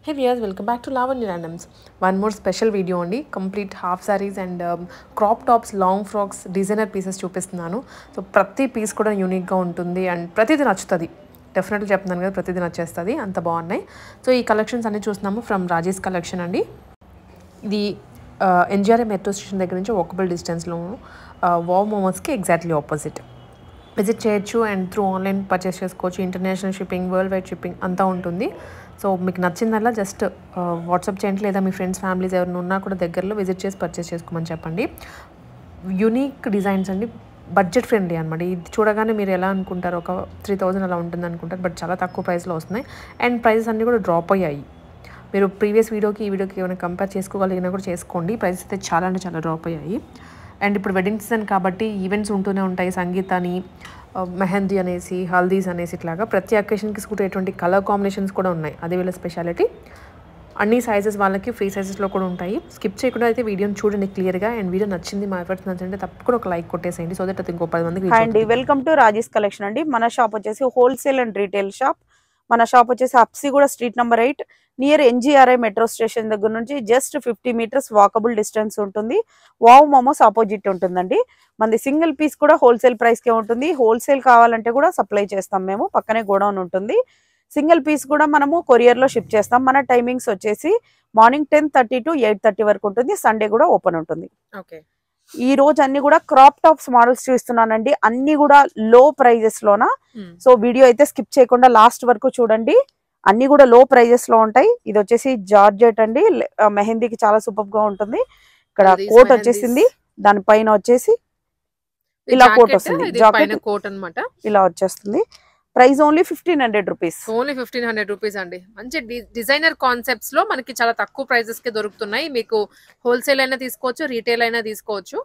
Hey viewers, welcome back to Lavanya Randoms. One more special video only, complete half sarees and crop tops, long frocks, designer pieces చూపిస్తున్నాను. So ప్రతి piece కూడా యూనిక్గా ఉంటుంది and ప్రతిదీ నచ్చుతుంది. డెఫినెట్గా చెప్తున్నాను కదా, ప్రతిదీ నచ్చేస్తుంది, అంత బాగున్నాయి. సో ఈ కలెక్షన్స్ అన్ని చూస్తున్నాము ఫ్రమ్ రాజేష్ కలెక్షన్ అండి. ఇది ఎన్జిఆర్ఏ మెట్రో స్టేషన్ దగ్గర నుంచి వాకబుల్ డిస్టెన్స్లో వావ్ మోమోస్కి ఎగ్జాక్ట్లీ ఆపోజిట్. విజిట్ చేయొచ్చు అండ్ త్రూ ఆన్లైన్ పర్చేస్ చేసుకోవచ్చు. International shipping, world wide shipping అంతా ఉంటుంది. సో మీకు నచ్చిందల్లా జస్ట్ వాట్సాప్ చేయండి, లేదా మీ ఫ్రెండ్స్ ఫ్యామిలీస్ ఎవరైనా ఉన్నా కూడా దగ్గరలో విజిట్ చేసి పర్చేస్ చేసుకోమని చెప్పండి. యూనిక్ డిజైన్స్ అండి, బడ్జెట్ ఫ్రెండ్లీ అనమాట. ఇది చూడగానే మీరు ఎలా అనుకుంటారు, ఒక 3000 అలా ఉంటుంది అనుకుంటారు, బట్ చాలా తక్కువ ప్రైస్లో వస్తున్నాయి అండ్ ప్రైసెస్ అన్నీ కూడా డ్రాప్ అయ్యాయి. మీరు ప్రీవియస్ వీడియోకి ఈ వీడియోకి ఏమైనా కంపేర్ చేసుకోగలిగినా కూడా చేసుకోండి. ప్రైసెస్ అయితే చాలా అంటే చాలా డ్రాప్ అయ్యాయి. అండ్ ఇప్పుడు వెడ్డింగ్ సీజన్ కాబట్టి ఈవెంట్స్ ఉంటూనే ఉంటాయి. సంగీత్ అని, మెహందీ అనేసి, హల్దీస్ అనేసి, ఇట్లాగా ప్రతి అకేషన్కి సూట్ అయ్యేటువంటి కలర్ కాంబినేషన్స్ కూడా ఉన్నాయి. అది వీళ్ళ స్పెషాలిటీ. అన్ని సైజెస్ వాళ్ళకి ఫ్రీ సైజెస్లో కూడా ఉంటాయి. స్కిప్ చేయకుండా అయితే వీడియోని చూడండి క్లియర్గా. అండ్ వీడియో నచ్చింది, మా ఎఫర్ట్స్ నచ్చింటే తప్పకుండా ఒక లైక్ కొట్టేసేయండి, సో దట్ అది ఇంకో 10 మందికి. అండి వెల్కమ్ టు రాజేష్ కలెక్షన్ అండి. మన షాప్ వచ్చేసి హోల్సేల్ అండ్ రీటైల్ షాప్. మన షాప్ వచ్చేసి అప్సి కూడా street number 8 near NGRI metro station దగ్గర నుంచి జస్ట్ 50 మీటర్స్ వాకబుల్ డిస్టెన్స్ ఉంటుంది. వావ్ మోమోస్ ఆపోజిట్ ఉంటుందండి. మనది సింగిల్ పీస్ కూడా హోల్సేల్ ప్రైస్ కే ఉంటుంది. హోల్సేల్ కావాలంటే కూడా సప్లై చేస్తాం మేము. పక్కనే గోడౌన్ ఉంటుంది. సింగిల్ పీస్ కూడా మనము కొరియర్ లో షిప్ చేస్తాం. మన టైమింగ్స్ వచ్చేసి మార్నింగ్ 10:30 to 8:30 వరకు ఉంటుంది. సండే కూడా ఓపెన్ ఉంటుంది. ఓకే, ఈ రోజు అన్ని కూడా క్రాప్ టాప్స్ మోడల్స్ చూస్తున్నానండి. అన్ని కూడా లో ప్రైజెస్ లోనా. సో వీడియో అయితే స్కిప్ చేయకుండా లాస్ట్ వరకు చూడండి. అన్ని కూడా లో ప్రైజెస్ లో ఉంటాయి. ఇది వచ్చేసి జార్జెట్ అండి, మెహందీకి చాలా సూపర్ గా ఉంటుంది. ఇక్కడ కోట్ వచ్చేసింది, దానిపైన వచ్చేసి ఇలా కోట్ వస్తుంది, జాకెట్ కోట్ అన్నమాట. ఇలా వచ్చేస్తుంది. Price only 1500 rupees. Only 1500 rupees అండి. మంచి డిజైనర్ కాన్సెప్ట్స్ లో మనకి చాలా తక్కువ ప్రైజెస్ కి దొరుకుతున్నాయి. మీకు హోల్సేల్ అయినా తీసుకోవచ్చు, రీటైల్ అయినా తీసుకోవచ్చు.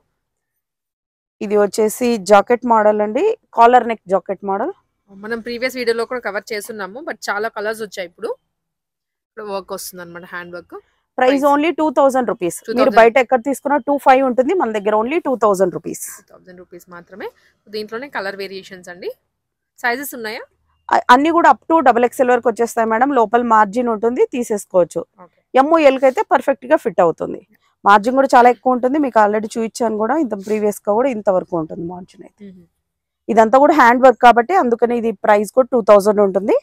ఇది వచ్చేసి జాకెట్ మోడల్ అండి, కాలర్ నెక్ జాకెట్ మోడల్. మనం ప్రీవియస్ వీడియోలో కూడా కవర్ చేస్తున్నాము, బట్ చాలా కలర్స్ వచ్చాయి. ఇప్పుడు వర్క్ వస్తుంది అనమాట, hand work. Price only 2000 rupees. మీరు బయట ఎక్కడ తీసుకున్నా 2500 ఉంటుంది, మన దగ్గర ఓన్లీ 2000 రూపీస్. 2000 రూపీస్ మాత్రమే. దీంట్లోనే కలర్ వేరియేషన్స్ అండి. సైజెస్ ఉన్నాయా? అన్ని కూడా అప్ టు XXL వరకు వచ్చేస్తాయి మేడం. లోపల మార్జిన్ ఉంటుంది, తీసేసుకోవచ్చు. ML కి అయితే పర్ఫెక్ట్ గా ఫిట్ అవుతుంది. మార్జిన్ కూడా చాలా ఎక్కువ ఉంటుంది. మీకు ఆల్రెడీ చూపించాను కూడా, ఇంత ప్రీవియస్ గా కూడా ఇంతవరకు ఉంటుంది మార్జిన్ అయితే. ఇదంతా కూడా హ్యాండ్ వర్క్ కాబట్టి అందుకని ఇది ప్రైస్ కూడా 2000 ఉంటుంది.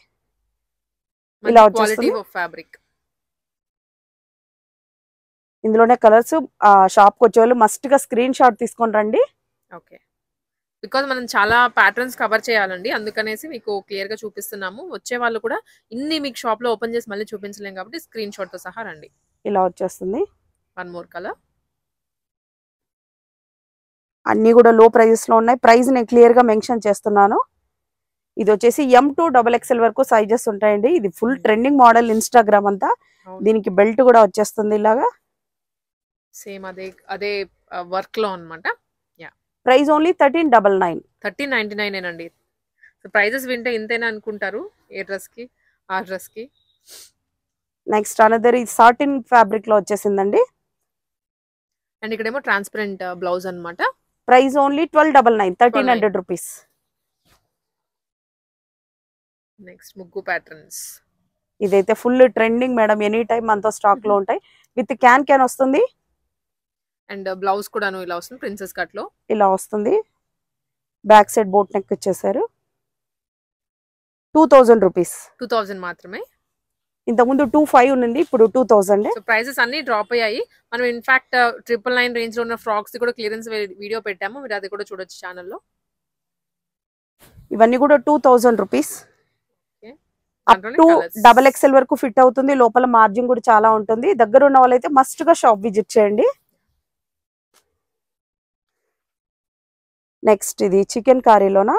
ఇలా వచ్చేస్తుంది ఫ్యాబ్రిక్. ఇందులోనే కలర్స్. షాప్ కి వచ్చే వాళ్ళు మస్ట్ గా స్క్రీన్ షాట్ తీసుకొని రండి. ఓకే, బికాజ్ మనం చాలా ప్యాటర్న్స్ కవర్ చేయాలండి, అందుకనేసి మీకు క్లియర్ గా చూపిస్తున్నాము. వచ్చే వాళ్ళు కూడా ఇన్ని మీకు షాప్ లో ఓపెన్ చేసి మళ్ళీ చూపించలేం కాబట్టి స్క్రీన్ షాట్ తో సహా రండి. ఇలా వచ్చేస్తుంది. One more colour. అన్ని కూడా లో ప్రైజెస్ లో ఉన్నాయి. ప్రైస్ నేను క్లియర్ గా మెన్షన్ చేస్తున్నాను. ఇది వచ్చేసి M to XXL వరకు సైజెస్ ఉంటాయండి. ఇది ఫుల్ ట్రెండింగ్ మోడల్ ఇన్స్టాగ్రామ్ అంతా. దీనికి బెల్ట్ కూడా వచ్చేస్తుంది ఇలాగా, సేమ్ అదే వర్క్ లో అన్నమాట. Price only 1399. 1399 అండి. సో ప్రైజెస్ వింటే ఇంతేనా అనుకుంటారు, ఏ డ్రెస్ కి ఆ డ్రెస్ కి. నెక్స్ట్ అనదర్ ఇది సాటిన్ ఫ్యాబ్రిక్ లో వచ్చేసిందండి. అండ్ ఇక్కడేమో ట్రాన్స్పరెంట్ బ్లౌజ్ అన్నమాట. Price only 1299, 1300 rupees. నెక్స్ట్ ముగ్గు ప్యాటర్న్స్. ఇదైతే full trending madam, any time మనతో స్టాక్ లో ఉంటాయి. విత్ క్యాన్ వస్తుంది. అండ్ బ్లౌజ్ కూడా ఇలా వస్తుంది, ప్రిన్సెస్ కట్ లో ఇలా వస్తుంది. బ్యాక్ సైడ్ బోట్ నెక్ ఇచ్చేసారు. 2000 రూపీస్. 2000 మాత్రమే. ఇంతకుముందు 2500 ఉంది, ఇప్పుడు 2000. సో ప్రైసెస్ అన్ని డ్రాప్ అయ్యాయి. మనం ఇన్ఫాక్ట్ 999 రేంజ్ లో ఉన్న ఫ్రాక్స్ కూడా క్లియరెన్స్ వీడియో పెట్టాము, మీరు అది కూడా చూడొచ్చు ఛానల్లో. ఇవన్నీ కూడా 2000 రూపీస్. అప్ టు XXL వరకు ఫిట్ అవుతుంది. లోపల మార్జిన్ కూడా చాలా ఉంటుంది. దగ్గర ఉన్న వాళ్ళైతే మస్ట్ గా షాప్ విజిట్ చేయండి. నెక్స్ట్ ఇది చికెన్ కర్రీలోనా,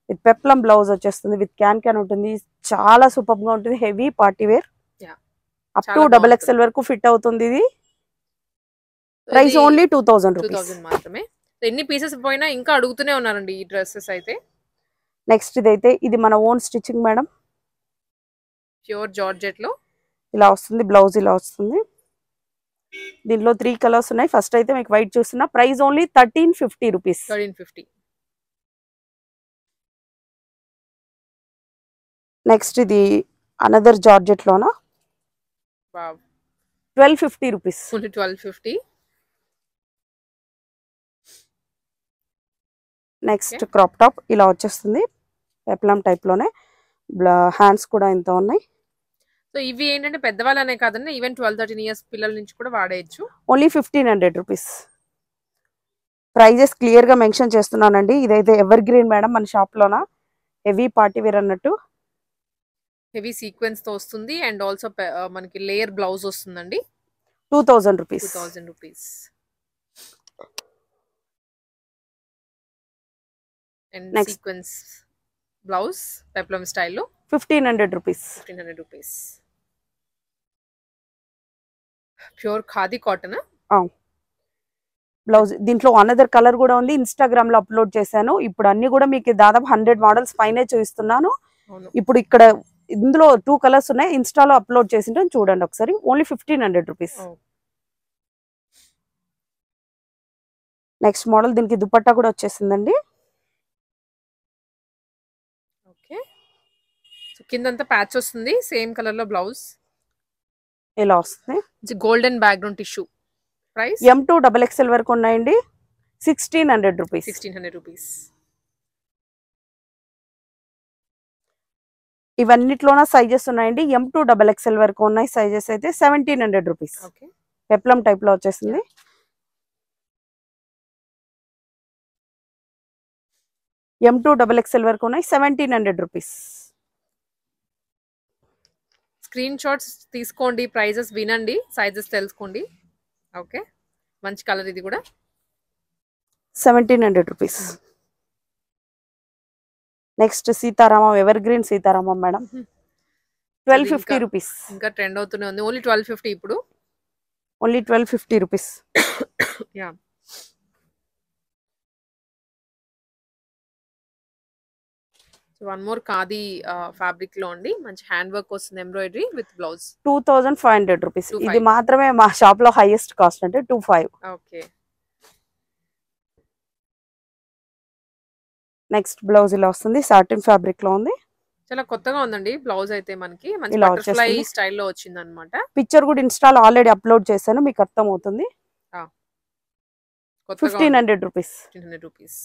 విత్ పెప్లం బ్లౌజ్ వచ్చేస్తుంది, విత్ క్యాన్ ఉంటుంది. చాలా సూపర్ గా ఉంటుంది. Heavy party wear. Up to XXL వరకు ఫిట్ అవుతుంది. ఇది ప్రైస్ ఓన్లీ 2000 రూపీస్ మాత్రమే. ఎన్ని పీసెస్ పోయినా ఇంకా అడుగుతూనే ఉన్నారండి ఈ డ్రెస్సెస్ అయితే. నెక్స్ట్ ఇదైతే ఇది మన own stitching madam, pure georgette లో ఇలా వస్తుంది. బ్లౌజ్ ఇలా వస్తుంది. దీంట్లో 3 కలర్స్ ఉన్నాయి. ఫస్ట్ అయితే మీకు వైట్ చూస్తున్నా. Price only 1350 rupees. 1350. నెక్స్ట్ ఇది అనదర్ జార్జెట్ లోనా, wow 1250 rupees. Only 1250. Next crop top ఇలా వచ్చేస్తుంది పెప్లం టైప్ లోనే, హ్యాండ్స్ కూడా ఇంత ఉన్నాయి. సో ఇవి ఏంటంటే పెద్దవాళ్ళనే కాదండి, ఈవెన్ 12-13 ఇయర్స్ పిల్లల నుంచి కూడా వాడేయచ్చు. Only 1500 rupees. ప్రైజెస్ క్లియర్ గా మెన్షన్ చేస్తున్నానండి. ఇదైతే ఎవర్ గ్రీన్ మేడం మన షాప్ లోన, హెవీ పార్టీ వేర్ అన్నట్టు. హెవీ సీక్వెన్స్ తో వస్తుంది అండ్ ఆల్సో మనకి లేయర్ బ్లౌజ్ వస్తుందండి. 2000 rupees. 2000 rupees. And sequence blouse peplum స్టైల్లో 1500 rupees. 1500 rupees. Pure khadi cotton blouse. దీంట్లో అనదర్ కలర్ కూడా ఉంది, ఇన్స్టాగ్రామ్ లో అప్లోడ్ చేశాను. ఇప్పుడు అన్ని కూడా మీకు దాదాపు 100 మోడల్స్ పైనే చూపిస్తున్నాను. ఇప్పుడు ఇక్కడ ఇందులో 2 కలర్స్ ఉన్నాయి, ఇన్స్టాలో అప్లోడ్ చేసింటాను చూడండి ఒకసారి. Only 1500 rupees. నెక్స్ట్ మోడల్, దీనికి దుపట్టా కూడా వచ్చేసిందండి. ఓకే, సో కిందంతా ప్యాచ్ వస్తుంది, సేమ్ కలర్ లో బ్లౌజ్ ఇలా వస్తుంది. Golden background tissue. Price M2 XXL వరకు ఉన్నాయండి. 1600 రూపీస్. 1600 రూపీస్. ఇవన్నిట్లోన సైజెస్ ఉన్నాయండి. M2 XXL వరకు ఉన్నాయి సైజెస్ అయితే 1700 రూపీస్. పెప్లం టైప్ లో వచ్చేసింది. M2 XXL వరకు ఉన్నాయి 1700 రూపీస్. స్క్రీన్ షాట్స్ తీసుకోండి, ప్రైజెస్ వినండి, సైజెస్ తెలుసుకోండి. ఓకే, మంచి కలర్ ఇది కూడా. 1700 rupees. Next Sitaramam, evergreen Sitaramam madam, 1250 rupees. ఇంకా ట్రెండ్ అవుతూనే ఉంది. ఓన్లీ 1250 ఇప్పుడు. Only 1250 rupees. Yeah, so one more khadi fabric లో అండి, మంచి హ్యాండ్ వర్క్ వస్తుంది, ఎంబ్రాయిడరీ విత్ బ్లౌజ్. 2500 రూపీస్. ఇది మాత్రమే మా షాప్ లో హైయెస్ట్ కాస్ట్ అంటే 25. ఓకే. నెక్స్ట్ బ్లౌజ్ ఇలా వస్తుంది, సాటిన్ ఫ్యాబ్రిక్ లో ఉంది. చాలా కొత్తగా ఉందండి బ్లౌజ్ అయితే, మనకి మంచి బటర్ఫ్లై స్టైల్లో వచ్చింది అన్నమాట. పిక్చర్ కూడా ఇన్స్టాలో ఆల్రెడీ అప్లోడ్ చేశాను, మీకు అర్థం అవుతుంది. 1500 రూపీస్. 1500 రూపీస్.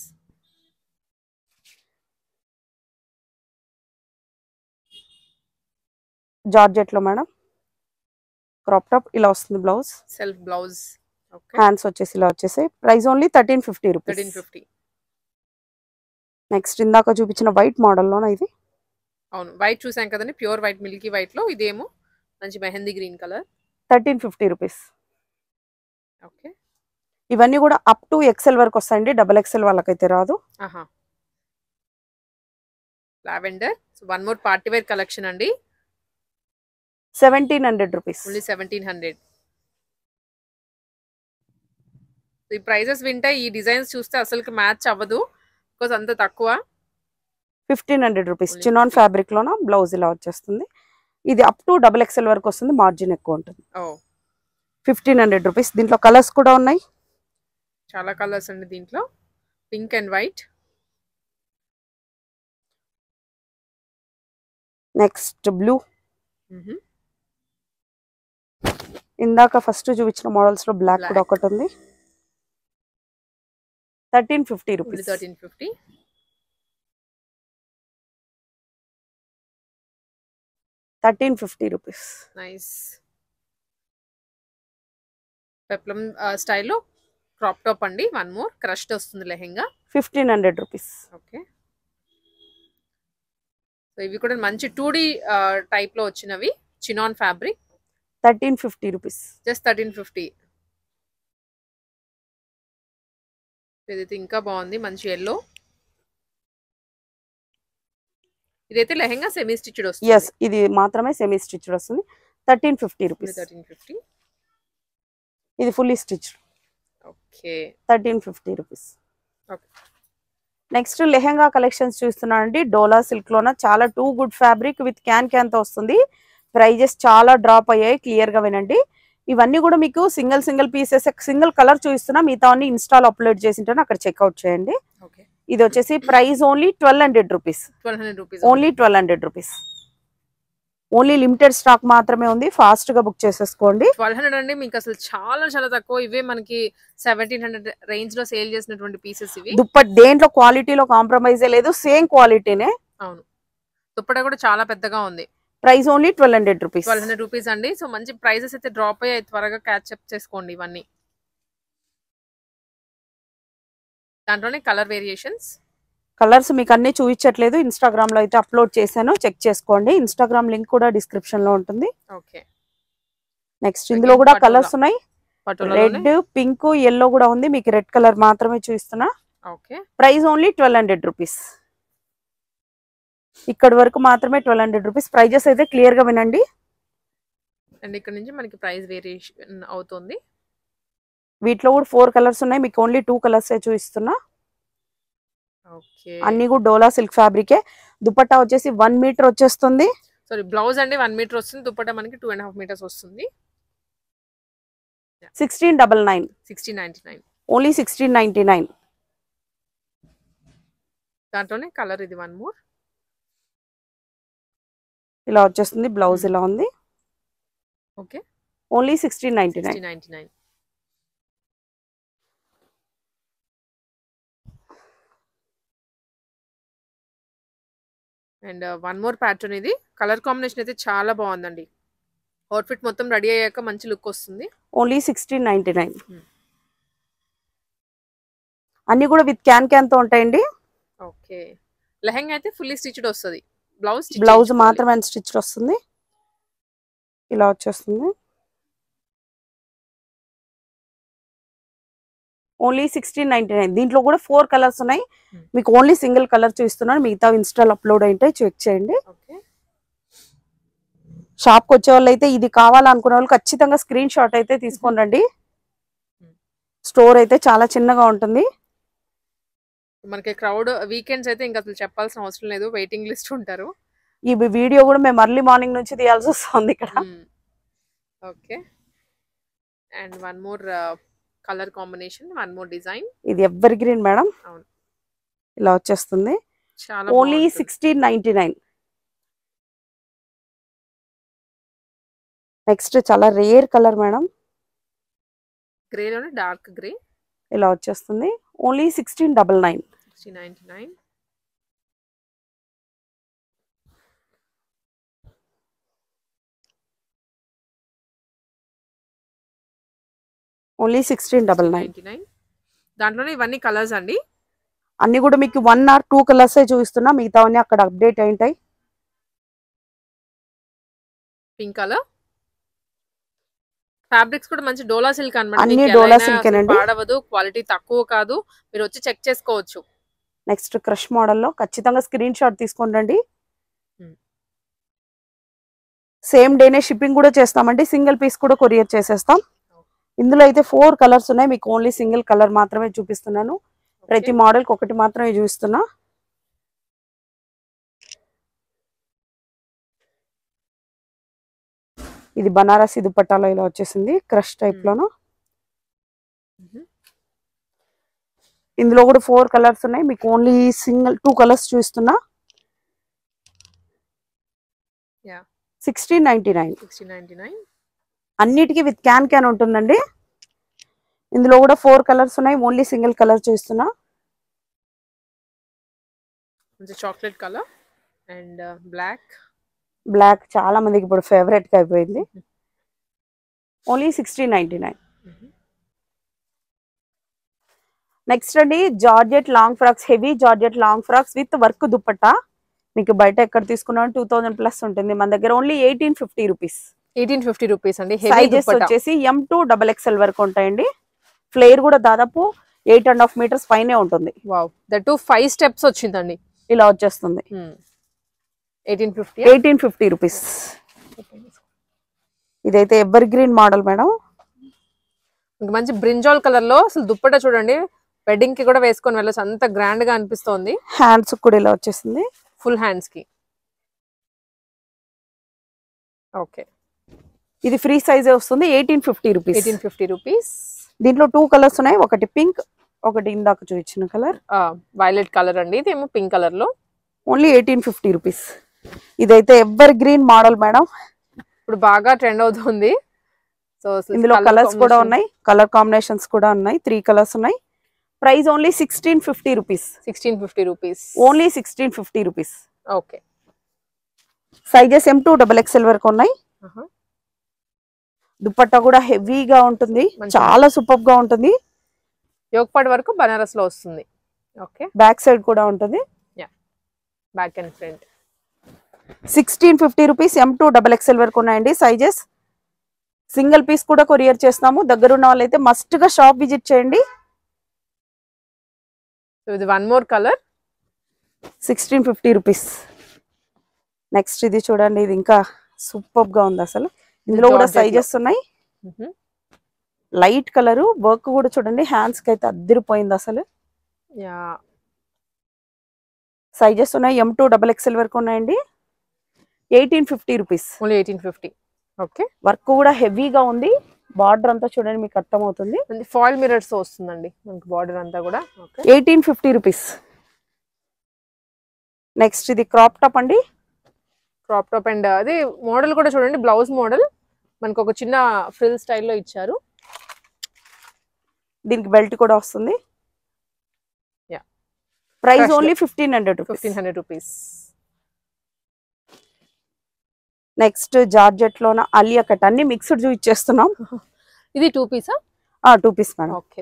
జార్జెట్ లో మేడం క్రాప్ టాప్ ఇలా వస్తుంది, బ్లౌజ్ సెల్ఫ్ బ్లౌజ్. హ్యాండ్స్ వచ్చేసి ఇలా వచ్చేసి. Price only 1350 rupees. 1350. నెక్స్ట్ ఇందాక చూపించిన వైట్ మోడల్ లోన ఇది. అవును, వైట్ చూసాం కదండి, ప్యూర్ వైట్, మిల్కీ వైట్ లో. ఇదేమో మంచి mehndi green colour. 1350 rupees. Okay, ఇవన్నీ కూడా అప్ టు XL వరకు వస్తాయండి, XXL వాళ్ళకైతే రాదు. Lavender. So one more party wear collection అండి. 1700 రూపీస్. ఓన్లీ 1700. ఈ ప్రైజెస్ వింటే ఈ డిజైన్స్ చూస్తే అసలు మ్యాచ్ అవ్వదు, బికాజ్ అంత తక్కువ. 1500 రూపీస్. చినాన్ ఫ్యాబ్రిక్ లోన బ్లౌజ్ ఇలా వచ్చేస్తుంది. ఇది అప్ టు XXL వరకు వస్తుంది, మార్జిన్ ఎక్కువ ఉంటుంది. 1500 రూపీస్. దీంట్లో కలర్స్ కూడా ఉన్నాయి, చాలా కలర్స్ అండి దీంట్లో. Pink and white. Next blue. ఇందాక ఫస్ట్ చూపించిన మోడల్స్ లో బ్లాక్ కూడా ఒకటి ఉంది. 1350 రూపీస్. 1350. రూపీస్. నైస్. పెప్లం స్టైల్లో క్రాప్ టాప్ అండి. వన్ మోర్ క్రష్డ్ వస్తుంది లెహెంగా. 1500 రూపీస్. ఓకే, సో ఇవి కూడా మంచి 2D టైప్ లో వచ్చినవి, చినాన్ ఫ్యాబ్రిక్. 1350 రూపీస్. జస్ట్ 1350. ఇదైతే ఇంకా బాగుంది, మంచి ఎల్లో. ఇదైతే లెహెంగా సెమీ స్టిచ్డ్ వస్తుంది. yes, ఇది మాత్రమే సెమీ స్టిచ్డ్ వస్తుంది. 1350 రూపీస్. 1350. ఇది fully stitched. Okay, 1350 rupees. Okay. Next lehenga collections చూస్తున్నానండి. డోలా సిల్క్ లోన చాలా too good fabric with can తో వస్తుంది. ప్రైజెస్ చాలా డ్రాప్ అయ్యాయి, క్లియర్ గా వినండి. ఇవన్నీ కూడా మీకు సింగిల్ పీసెస్, సింగిల్ కలర్ చూపిస్తున్నా, మిగతా అన్ని ఇన్స్టాల్ అప్లోడ్ చేసింటాను, అక్కడ చెక్అవుట్ చేయండి. ఇది వచ్చేసి price only 1200 rupees. 1200 rupees. Only 1200 rupees. Only limited stock మాత్రమే ఉంది, ఫాస్ట్ గా బుక్ చేసేసుకోండి. 1200 అండి, మీకు అసలు చాలా చాలా తక్కువ. ఇవే మనకి 1700 రేంజ్ లో సేల్ చేసినటువంటి పీసెస్ ఇవి. దుప్పట్ దేంట్లో క్వాలిటీలో కాంప్రమైజ్ లేదు, సేమ్ క్వాలిటీనే. అవును, దుప్పట కూడా చాలా పెద్దగా ఉంది. Price only 1200 rupees. 1200 రూపీస్ అండి. సో మంచి ప్రైజెస్ అయితే డ్రాప్ అయ్యాయి, త్వరగా క్యాచ్ అప్ చేసుకోండి ఇవన్నీ. దాంట్లోనే కలర్ వేరియేషన్స్, కలర్స్ మీకు అన్ని చూపించట్లేదు, ఇన్స్టాగ్రామ్ లో అయితే అప్లోడ్ చేశాను, చెక్ చేసుకోండి. ఇన్స్టాగ్రామ్ లింక్ కూడా డిస్క్రిప్షన్ లో ఉంటుంది. ఓకే. నెక్స్ట్ ఇందులో కూడా కలర్స్ ఉన్నాయి, రెడ్, పింక్, yellow కూడా ఉంది. మీకు రెడ్ కలర్ మాత్రమే చూపిస్తున్నా. ఓకే. Price only 1200 rupees. ఇక్కడ వరకు మాత్రమే 1200 రూపీస్. ప్రైజెస్ అయితే క్లియర్ గా వినండి. అండ్ ఇక్కడ నుంచి మనకి ప్రైస్ వేరియేషన్ అవుతుంది. వీటిలో కూడా 4 కలర్స్ ఉన్నాయి, మీకు ఓన్లీ 2 కలర్స్ చూపిస్తున్నా. ఓకే. అన్ని కూడా డోలా సిల్క్ ఫ్యాబ్రికే. దుపట్టా వచ్చేసి 1 మీటర్ వచ్చేస్తుంది. సారీ, బ్లౌజ్ అండి 1 మీటర్ వస్తుంది, దుపట్టా మనకి 2.5 మీటర్స్ వస్తుంది. 1699. 1699. ఓన్లీ 1699. దాంట్లోనే కలర్ ఇది వన్ మోర్. ఇలా వచ్చేస్తుంది, బ్లౌజ్ ఇలా ఉంది. Okay. Only 1699. 1699. And one more pattern. ఇది కలర్ కాంబినేషన్ అయితే చాలా బాగుందండి. అవుట్ఫిట్ మొత్తం రెడీ అయ్యాక మంచి లుక్ వస్తుంది. ఓన్లీ 1699. అన్ని కూడా విత్ క్యాన్ తో ఉంటాయండి. ఓకే. లెహంగా అయితే ఫుల్లీ స్టిచ్డ్ వస్తుంది, బ్లౌజ్ మాత్రమే స్టిచ్డ్ వస్తుంది. ఇలా వచ్చేస్తుంది. ఓన్లీ 1699. దీంట్లో కూడా 4 కలర్స్ ఉన్నాయి, మీకు ఓన్లీ సింగిల్ కలర్ చూపిస్తున్నాను, మిగతా ఇన్స్టాల్ అప్లోడ్ అయితే చెక్ చేయండి. షాప్ కి వచ్చే వాళ్ళు అయితే ఇది కావాలనుకునే వాళ్ళు ఖచ్చితంగా స్క్రీన్ షాట్ అయితే తీసుకోండి. స్టోర్ అయితే చాలా చిన్నగా ఉంటుంది. మనకి క్రౌడ్ వీకెండ్స్ అయితే ఇంకా అసలు చెప్పాల్సిన అవసరం లేదు, వెయిటింగ్ లిస్ట్ ఉంటారు. ఈ వీడియో కూడా మేము ఎర్లీ మార్నింగ్ నుంచి తీయాల్సి వస్తుంది ఇక్కడ. Okay. And one more colour combination, one more design. ఇది ఎవర్ గ్రీన్ మేడం. అవును, ఇలా వచ్చేస్తుంది. చాలా ఓన్లీ 1699. నెక్స్ట్ చాలా రేర్ కలర్ మేడం, గ్రే లోనే డార్క్ గ్రే. ఇలా వచ్చేస్తుంది. ఓన్లీ 1699. 1699. ఓన్లీ 1699. దాంట్లోనే ఇవన్నీ కలర్స్ అండి. అన్ని కూడా మీకు 1 or 2 కలర్స్ చూపిస్తున్నా, మిగతావన్నీ అక్కడ అప్డేట్ అయింటాయి. Pink colour. ఫ్యాబ్రిక్స్ కూడా మంచి డోలా సిల్క్ అన్నమాట. అన్ని డోలా సిల్క్ అండి, పాడవదు, క్వాలిటీ తక్కువ కాదు, మీరు వచ్చి చెక్ చేసుకోవచ్చు. నెక్స్ట్ క్రష్ మోడల్లో ఖచ్చితంగా స్క్రీన్ షాట్ తీసుకోండి. సేమ్ డేనే షిప్పింగ్ కూడా చేస్తామండి, సింగిల్ పీస్ కూడా కొరియర్ చేసేస్తాం. ఇందులో అయితే 4 కలర్స్ ఉన్నాయి, మీకు ఓన్లీ సింగిల్ కలర్ మాత్రమే చూపిస్తున్నాను. ప్రతి మోడల్ కి ఒకటి మాత్రమే చూపిస్తున్నా. ఇది బనారసి దుపట్టాలో ఇలా వచ్చేసింది, క్రష్ టైప్ లోను. ఇందులో కూడా 4 కలర్స్ ఉన్నాయి, మీకు ఓన్లీ 2 కలర్స్ చూపిస్తున్నా. 1699. అన్నిటికీ విత్ క్యాన్ ఉంటుందండి. ఇందులో కూడా 4 కలర్స్ ఉన్నాయి, ఓన్లీ సింగిల్ కలర్ చూస్తున్నా. చాక్లెట్ కలర్ అండ్ బ్లాక్ చాలా మందికి ఇప్పుడు ఫేవరెట్ గా అయిపోయింది. ఓన్లీ 1699. నెక్స్ట్ అండి georgette long frocks, heavy georgette long frocks with work dupatta. మీకు బయట ఎక్కడ తీసుకున్నా 2000 ప్లస్ ఉంటుంది, మన దగ్గర ఓన్లీ 1850 రూపీస్. 1850 రూపీస్ అండి. సైజెస్ వచ్చేసి M to XXL వరకు ఉంటాయండి. ఫ్లేర్ కూడా దాదాపు 8.5 మీటర్స్ పైనే ఉంటుంది. వావ్, దట్ 5 స్టెప్స్ వచ్చిందండి. ఇలా వచ్చేస్తుంది. 1850 రూపీస్. ఇదైతే ఎవర్ గ్రీన్ మోడల్ మేడం, మంచి బ్రింజాల్ కలర్ లో. అసలు దుప్పట చూడండి, వెడ్డింగ్ కి కూడా వేసుకొని వెళ్ళొచ్చు, అంత గ్రాండ్ గా అనిపిస్తోంది. హ్యాండ్స్ కూడా ఇలా వచ్చేసింది, ఫుల్ హ్యాండ్స్ కి. ఓకే. ఇది ఫ్రీ సైజే వస్తుంది. 1850 రూపీస్. 1850 రూపీస్. దీంట్లో 2 కలర్స్ ఉన్నాయి, ఒకటి పింక్, ఒకటి ఇందాక చూపించిన కలర్ వైలెట్ కలర్ అండి. ఇదేమో పింక్ కలర్ లో. Only 1850 rupees. ఇదైతే ఎవర్ గ్రీన్ మోడల్ మేడం. ఇప్పుడు బాగా ట్రెండ్ అవుతుంది. సో ఇందులో కలర్స్ కూడా ఉన్నాయి, కలర్ కాంబినేషన్స్ కూడా ఉన్నాయి. 3 కలర్స్ ఉన్నాయి. Price only 1650 rupees. 1650 rupees. Only 1650 rupees. Okay. Sizes M2 XXL వరకు ఉన్నాయి. దుపట్టా కూడా హెవీగా ఉంటుంది, చాలా సూపర్ గా ఉంటుంది. యోక్ పార్ట్ వరకు బనారస్ లో వస్తుంది. ఓకే. బ్యాక్ సైడ్ కూడా ఉంటుంది. Yeah, back and front. 1650 rupees. M2 XXL వరకు ఉన్నాయండి సైజెస్. సింగిల్ పీస్ కూడా కొరియర్ చేస్తాము. దగ్గరున్న వాళ్ళైతే మస్ట్ గా షాప్ విజిట్ చేయండి. సో ఇది one more colour. 1650 rupees. Next ఇది చూడండి, ఇది ఇంకా సూపర్ గా ఉంది అసలు. ఇందులో కూడా సైజెస్ ఉన్నాయి. లైట్ కలర్ వర్క్ కూడా చూడండి, హ్యాండ్స్ కి అయితే అద్దరిపోయింది అసలు. సైజెస్ ఉన్నాయి. M2 XXL వరకు ఉన్నాయండి. 1850 రూపీస్. ఓన్లీ 1850. ఓకే. వర్క్ కూడా హెవీగా ఉంది. బార్డర్ అంతా చూడండి, మీకు అర్థమవుతుంది. ఫాయిల్ మిరర్స్ తో వస్తుందండి మనకి బార్డర్ అంతా కూడా. 1850 రూపీస్. నెక్స్ట్ ఇది క్రాప్ టాప్ అండి. క్రాప్ టాప్ అండ్ అది మోడల్ కూడా చూడండి, బ్లౌజ్ మోడల్ మనకు ఒక చిన్న ఫ్రిల్ స్టైల్లో ఇచ్చారు. దీనికి బెల్ట్ కూడా వస్తుంది. Price only 1500 rupees. Next georgette లోన ఆలియా కట్, అన్ని మిక్స్డ్ చూపించేస్తున్నాం. ఇది 2 పీసా? 2 piece madam. Okay.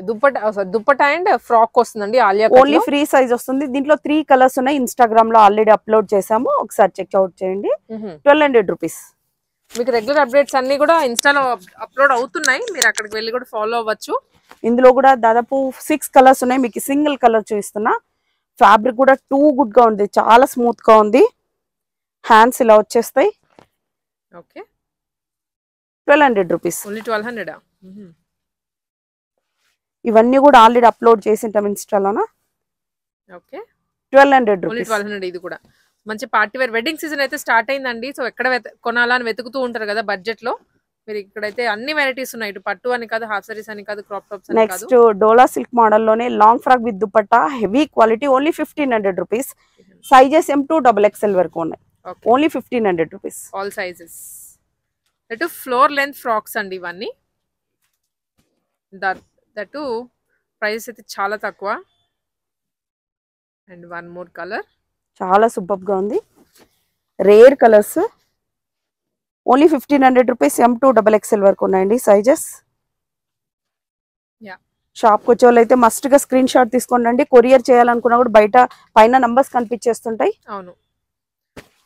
Dupatta and frock వస్తుందండి Alia cut. Only free size వస్తుంది. దీంట్లో 3 కలర్స్ ఉన్నాయి. ఇన్స్టాగ్రామ్ లో ఆల్రెడీ అప్లోడ్ చేసాము, ఒకసారి చెక్ అవుట్ చేయండి. 1200 రూపీస్. మీకు రెగ్యులర్ అప్డేట్స్ అన్ని కూడా ఇన్స్టాలో అప్లోడ్ అవుతున్నాయి, మీరు అక్కడికి వెళ్ళి కూడా ఫాలో అవ్వచ్చు. ఇందులో కూడా దాదాపు 6 కలర్స్ ఉన్నాయి. మీకు సింగిల్ కలర్ చూపిస్తున్నా. ఫ్యాబ్రిక్ కూడా టూ గుడ్ గా ఉంది, చాలా స్మూత్ గా ఉంది. హ్యాండ్స్ ఇలా వచ్చేస్తాయి. ఓకే. 1200 రూపీస్. ఓన్లీ 1200. ఇవన్నీ కూడా ఆల్రెడీ అప్లోడ్ చేసింటాం ఇన్స్టాలోనా. ఓకే. 1200 only rupees. 1200. ఇది కూడా మంచి పార్టీ వేర్. వెడ్డింగ్ సీజన్ అయితే స్టార్ట్ అయిందండి. సో ఎక్కడ కొనాలా అని వెతుకుతూ ఉంటారు కదా బడ్జెట్ లో, మీరు ఇక్కడైతే అన్ని వెరైటీస్ ఉన్నాయి. ఇటు పట్టు అని కాదు, హాఫ్ సారీస్ అని కాదు, క్రాప్ టాప్స్ అని కాదు. నెక్స్ట్ డోలా సిల్క్ మోడల్ లోనే long frock with dupatta, heavy quality. Only 1500 rupees. Sizes M2 XXL వరకు ఉన్నాయి. Only 1500 rupees. All sizes. That floor length frocks అండి ఇవన్నీ. దట్ ప్రైస్ అయితే చాలా తక్కువ. అండ్ వన్ మోర్ కలర్, చాలా సూపర్ గా ఉంది. Rare colours. Only 1500 rupees. M2 XXL వరకు ఉన్నాయండి సైజెస్. షాప్ కి వచ్చే వాళ్ళు అయితే మస్ట్ గా స్క్రీన్ షాట్ తీసుకోండి. కొరియర్ చేయాలనుకున్నా కూడా బయట పైన నంబర్స్ కనిపించేస్తుంటాయి. అవును.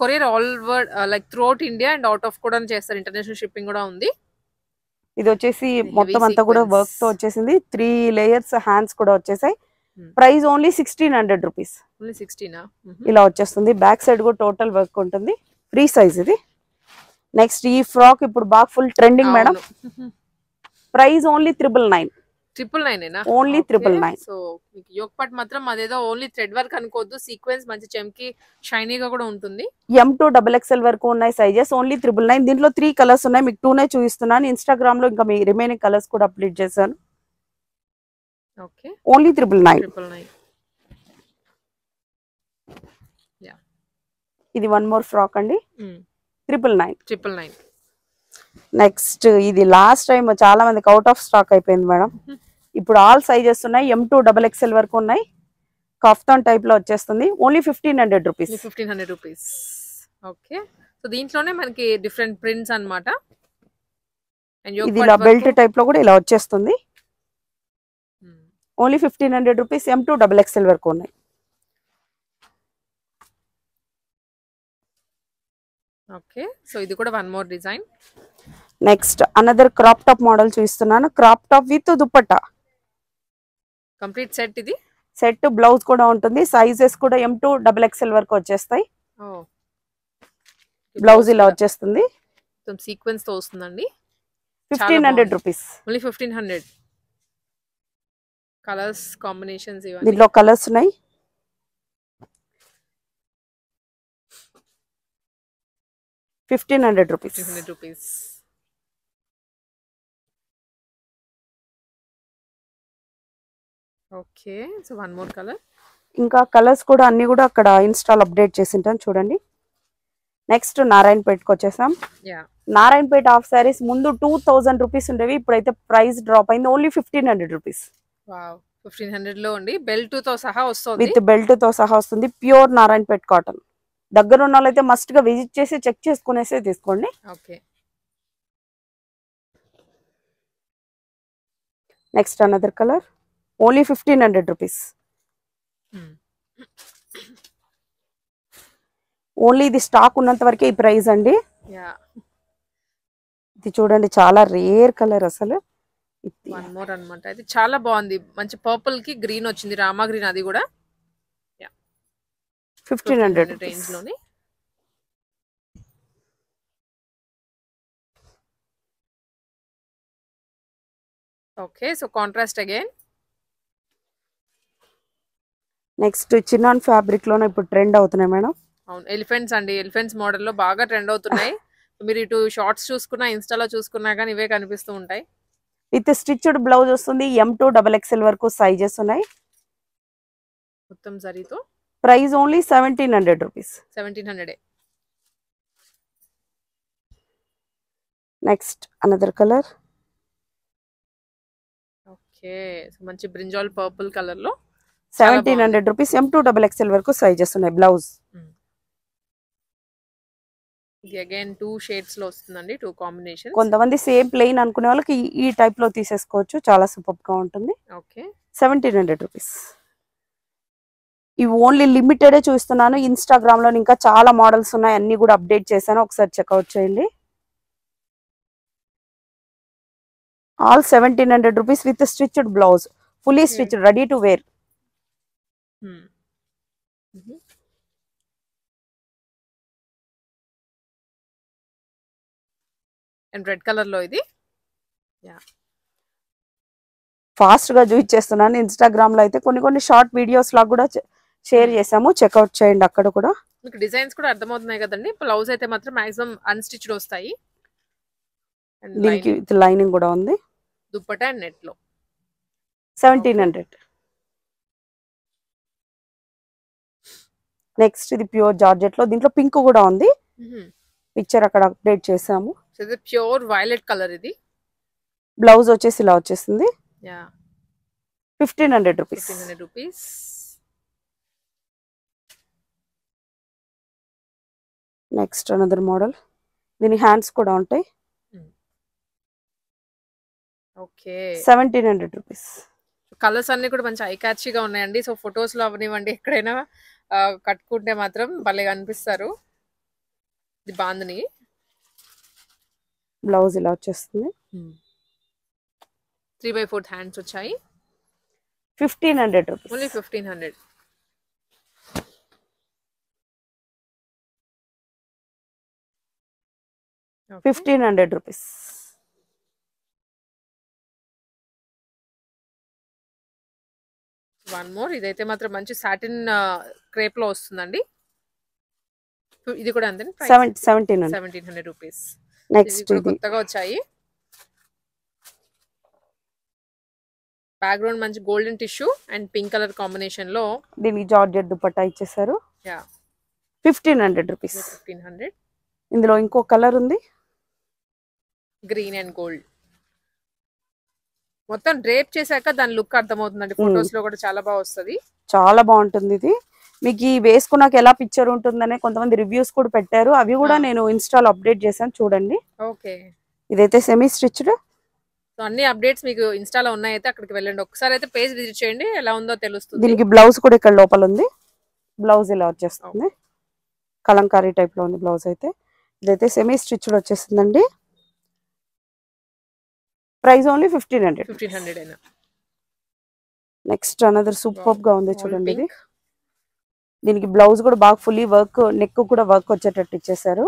Courier all over like through out India and out of కూడా చేస్తారు. ఇంటర్నేషనల్ షిప్పింగ్ కూడా ఉంది. ఇది వచ్చేసి మొత్తం అంతా కూడా వర్క్ తో వచ్చేసింది. 3 లేయర్స్ హ్యాండ్స్ కూడా వచ్చేసాయి. Price only 1600 rupees. ఓన్లీ 16. ఇలా వచ్చేస్తుంది. బ్యాక్ సైడ్ కూడా టోటల్ వర్క్ ఉంటుంది. ఫ్రీ సైజ్ ఇది. నెక్స్ట్ ఈ ఫ్రాక్ ఇప్పుడు బాగా full trending madam. Price only 999. 999. Only 999. So మీకు యోక్ పార్ట్ మాత్రం అదేదో ఓన్లీ థ్రెడ్ వర్క్ అనుకోవద్దు, సీక్వెన్స్ మంచి చెమ్కి షైనీగా కూడా ఉంటుంది. M2 XXL వరకు ఉన్నాయి సైజెస్. ఓన్లీ 999. దీంట్లో 3 కలర్స్ ఉన్నాయి. మీకు 2నే చూపిస్తున్నాను. ఇన్స్టాగ్రామ్ లో ఇంకా మీ రిమైనింగ్ కలర్స్ కూడా అప్లోడ్ చేశాను. ఓకే. ఓన్లీ 999. ఇది వన్ మోర్ ఫ్రాక్ అండి. 999. నెక్స్ట్ ఇది లాస్ట్ టైం చాలా మందికి అవుట్ ఆఫ్ స్టాక్ అయిపోయింది మేడం. ఇప్పుడు ఆల్ సైజెస్ ఉన్నాయి. M2 XXL వరకు ఉన్నాయి. కఫ్తాన్ టైప్ లో వచ్చేస్తుంది. Only 1500 rupees. 1500 rupees. Okay. So దీంట్లోనే మనకి డిఫరెంట్ ప్రింట్స్ అన్నమాట. ఇది ఇలా బెల్ట్ టైప్ లో కూడా ఇలా వచ్చేస్తుంది. Only 1500 rupees. M2 XXL వరకు ఉన్నాయి. ఓకే. సో ఇది కూడా one more design. Next another crop top model చూపిస్తున్నాను. Crop top with dupatta complete set. ఇది సెట్ బ్లౌజ్ కూడా ఉంటుంది. సైజెస్ కూడా M2 XXL వరకు వచ్చేస్తాయి. బ్లౌజ్ ఇలా వచ్చేస్తుంది. సీక్వెన్స్ తో వస్తుందండి. 1500 రూపీస్. ఓన్లీ 1500. కలర్స్ కాంబినేషన్స్ ఇవన్నీ. దీంట్లో కలర్స్ ఉన్నాయి. $1500 rupees. 1500 rupees. Okay. So one more colour. ఇంకా కలర్స్ కూడా అన్ని కూడా అక్కడ ఇన్స్టాల్ అప్డేట్ చేసింటాను చూడండి. నెక్స్ట్ నారాయణపేటకి వచ్చేసాం. నారాయణపేట హాఫ్ సారీస్ ముందు 2000 రూపీస్ ఉండేవి, ఇప్పుడైతే ప్రైస్ డ్రాప్ అయింది, ఓన్లీ 1500 రూపీస్. 1500 లో అండి, బెల్ట్ తో సహా వస్తుంది, విత్ బెల్ట్ తో సహా వస్తుంది. Pure Narayanpet cotton. దగ్గర ఉన్న వాళ్ళైతే మస్ట్ గా విజిట్ చేసి చెక్ చేసుకునేసి తీసుకోండి. Okay. Next another colour, only 1500 rupees. Only ఇది స్టాక్ ఉన్నంత వరకే ఈ ప్రైస్ అండి. ఇది చూడండి చాలా రేర్ కలర్ అసలు. వన్ మోర్ అన్నమాట. ఇది చాలా బాగుంది, మంచి పర్పుల్ కి గ్రీన్ వచ్చింది, రామా గ్రీన్. అది కూడా 1500 రేంజ్ లోని. Okay, so contrast again. Next chinon fabric లోనే ఇప్పుడు ట్రెండ్ అవుతున్నాయి మేడం. అవును, ఎలిఫెంట్స్ అండి, ఎలిఫెంట్స్ మోడల్ లో బాగా ట్రెండ్ అవుతున్నాయి. మీరు ఇటు షార్ట్స్ చూసుకున్నా, ఇన్స్టాలో చూసుకున్నా కానీ ఇవే కనిపిస్తూ ఉంటాయి. విత్ స్టిచ్డ్ బ్లౌజ్ వస్తుంది. M2 XXL వరకు సైజెస్ ఉన్నాయి. మొత్తం జరీతో. Price only 1700 rupees. 1700. Next another colour. Okay, so మంచి బ్రింజాల్ పర్పుల్ కలర్ లో 1700 రూపీస్. M2 XXL వరకు సైజెస్ ఉన్నాయి. బ్లౌజ్ ఇది అగైన్ 2 షేడ్స్ లో వస్తుందండి, 2 కాంబినేషన్స్. కొంతమంది సేమ్ ప్లెయిన్ అనుకునే వాళ్ళకి ఈ టైప్ లో తీసేసుకోవచ్చు, చాలా సూపర్ గా ఉంటుంది. Okay, 1700 rupees. ఇవి ఓన్లీ లిమిటెడ్ చూస్తున్నాను. ఇన్స్టాగ్రామ్ లో ఇంకా చాలా మోడల్స్ ఉన్నాయి, అన్ని కూడా అప్డేట్ చేశాను, ఒకసారి చెక్అవుట్ చేయండి. All 1700 rupees with stitched blouse, fully stitched, ready to wear. And red colour లో ఇది. ఫాస్ట్ గా చూపించేస్తున్నాను. ఇన్స్టాగ్రామ్ లో అయితే కొన్ని షార్ట్ వీడియోస్ లాగా కూడా షేర్ చేసాము, చెక్అవుట్ చేయండి. అక్కడ కూడా మీకు డిజైన్స్ కూడా అర్థమవుతున్నాయి కదండి. బ్లౌజ్ అయితే మాత్రం మాక్సిమం అన్స్టిచ్డ్ వస్తాయి. దీనికి లైనింగ్ కూడా ఉంది. దుప్పటా అండ్ నెట్ లో 1700. నెక్స్ట్ ఇది ప్యూర్ జార్జెట్ లో, దీంట్లో పింక్ కూడా ఉంది. పిక్చర్ అక్కడ అప్డేట్ చేసాము. ఇది ప్యూర్ వైలెట్ కలర్. ఇది బ్లౌజ్ వచ్చేసి ఇలా వచ్చేసింది. 1500 rupees. 1500 rupees. Next another model, దీని హ్యాండ్స్ కూడా ఉంటాయి. Okay, 1700 rupees. కలర్స్ అన్ని కూడా మంచి ఐ క్యాచీగా ఉన్నాయండి. సో ఫొటోస్ లో అవనివ్వండి, ఎక్కడైనా కట్టుకుంటే మాత్రం భలే కనిపిస్తారు. ఇది బాందని. బ్లౌజ్ ఇలా వచ్చేస్తుంది. 3/4 హ్యాండ్స్ వచ్చాయి. 1500 rupees. Only 1500. Okay. 1500 rupees. One more, ఇదైతే మాత్రం మంచి సాటిన్ క్రేప్ లో వస్తుందండి. ఇది కూడా అంతే, 1700 రూపీస్. నెక్స్ట్ ఇది కొత్తగా వచ్చాయి. బ్యాక్గ్రౌండ్ మంచి golden tissue and pink colour combination లో దీనికి జార్జెట్ దుపట్టా ఇచ్చేసారు. 1500 రూపీస్. 1500. ఇందులో ఇంకో కలర్ ఉంది, గ్రీన్ అండ్ గోల్డ్. మొత్తం డ్రేప్ చేశాక దాని లుక్ అర్థమవుతుందండి. ఫొటోస్ లో కూడా చాలా బాగా వస్తుంది, చాలా బాగుంటుంది. ఇది మీకు ఈ వేసుకున్నాక ఎలా పిక్చర్ ఉంటుందనే కొంతమంది రివ్యూస్ కూడా పెట్టారు, అవి కూడా నేను ఇన్స్టాలో అప్డేట్ చేశాను, చూడండి. ఓకే, ఇదైతే సెమీ స్టిచ్డ్. సో అన్ని అప్డేట్స్ మీకు ఇన్స్టాలో ఉన్నాయితే అక్కడికి వెళ్ళండి, ఒకసారి అయితే పేజ్ విజిట్ చేయండి, ఎలా ఉందో తెలుస్తుంది. దీనికి బ్లౌజ్ కూడా ఇక్కడ లోపల ఉంది. బ్లౌజ్ ఇలా వచ్చేస్తుంది, కలంకారీ టైప్ లో ఉంది బ్లౌజ్ అయితే. ఇదైతే సెమీ స్టిచ్డ్ వచ్చేసిందండి. Price only 1500. 1500 అయినా. నెక్స్ట్ అనదర్ సూపర్ గా ఉంది చూడండి. ఇది దీనికి బ్లౌజ్ కూడా బాగా ఫుల్లీ వర్క్, నెక్ కూడా వర్క్ వచ్చేటట్టు ఇచ్చేసారు.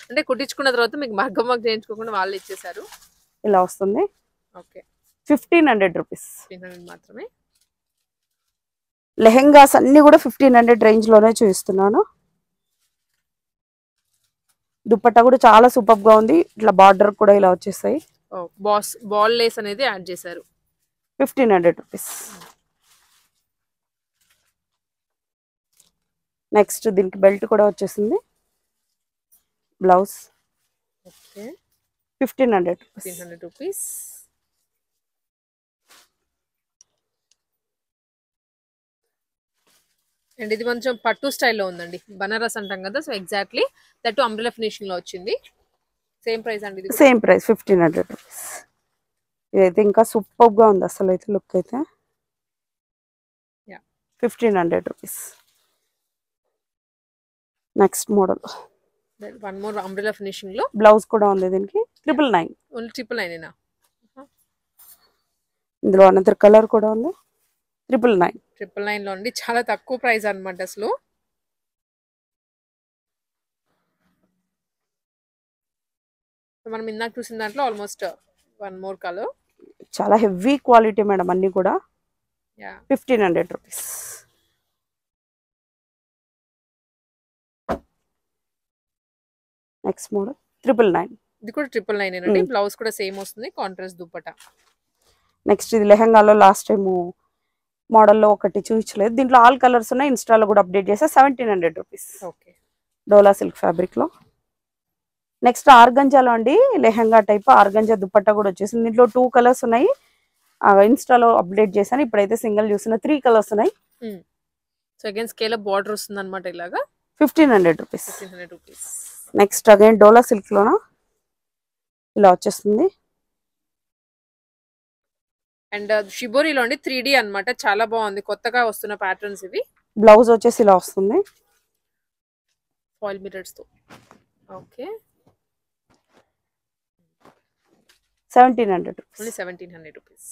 అంటే కుట్టించుకున్న తర్వాత మీకు మగ్గం వర్క్ చేయించుకోకుండా వాళ్ళు ఇచ్చేసారు. ఇలా వస్తుంది. Okay, 1500 rupees. 1500 మాత్రమే. లెహెంగాస్ అన్ని కూడా 1500 రేంజ్ లోనే చూపిస్తున్నాను. దుపట్టా కూడా చాలా సూపర్ గా ఉంది, ఇట్లా బార్డర్ కూడా ఇలా వచ్చేసాయి. బాల్ లేస్ అనేది యాడ్ చేశారు. 1500 రూపీస్. నెక్స్ట్ దీనికి బెల్ట్ కూడా వచ్చేసింది. Blouse okay 1500 rupees. 1500 rupees. And ఇది కొంచెం పట్టు స్టైల్లో ఉందండి, బనారస్ అంటాం కదా, so exactly that umbrella finishing లో వచ్చింది. సేమ్ ప్రైస్ అండి ఇది? Same price 1500 rupees. ఇదైతే ఇంకా సూపర్ గా ఉంది అసలు అయితే లుక్ అయితే. 1500 rupees. Next model one more umbrella finishing లో బ్లౌజ్ కూడా ఉంది దీనికి. 999. ఓన్లీ 999. ఇందులో అనదర్ కలర్ కూడా ఉంది. 999. 999 లో అండి, చాలా తక్కువ ప్రైస్ అన్నమాట అసలు. మనం ఇందాక చూసిన దాంట్లో ఆల్మోస్ట్ వన్ మోర్ కలర్. చాలా హెవీ క్వాలిటీ మేడం అన్ని కూడా. 1500 రూపీస్. Next model 999. ఇది కూడా 999 అండి. బ్లౌజ్ కూడా సేమ్ వస్తుంది, కాంట్రాస్ట్ దుపట్టా. నెక్స్ట్ ఇది లెహంగాలో లాస్ట్ టైం మోడల్లో ఒకటి చూపించలేదు, దీంట్లో ఆల్ కలర్స్ ఉన్నాయి. ఇన్స్టాలో కూడా అప్డేట్ చేసా. 1700 రూపీస్. ఓకే, డోలా సిల్క్ ఫ్యాబ్రిక్ లో. నెక్స్ట్ ఆర్గంజాలో అండి, లెహంగా టైప్ ఆర్గంజా దుపట్టా కూడా వచ్చేసింది. దీంట్లో 2 కలర్స్ ఉన్నాయి, ఇన్స్టాలో అప్డేట్ చేశాను. ఇప్పుడైతే సింగిల్ చూసిన 3 కలర్స్ ఉన్నాయి. సో అగైన్ స్కేల్ బార్డర్ వస్తుంది అనమాట ఇలాగా. 1500 రూపీస్. 1500 రూపీస్. నెక్స్ట్ అగైన్ డోలా సిల్క్ లోన ఇలా వచ్చేస్తుంది. అండ్ షిబోరిలో అండి 3D అన్నమాట, చాలా బాగుంది, కొత్తగా వస్తున్న ప్యాటర్న్స్ ఇవి. బ్లౌజ్ వచ్చేసి ఇలా వస్తుంది ఫాయిల్ మిరర్స్ తో. Okay, 1700 rupees. Only 1700 rupees.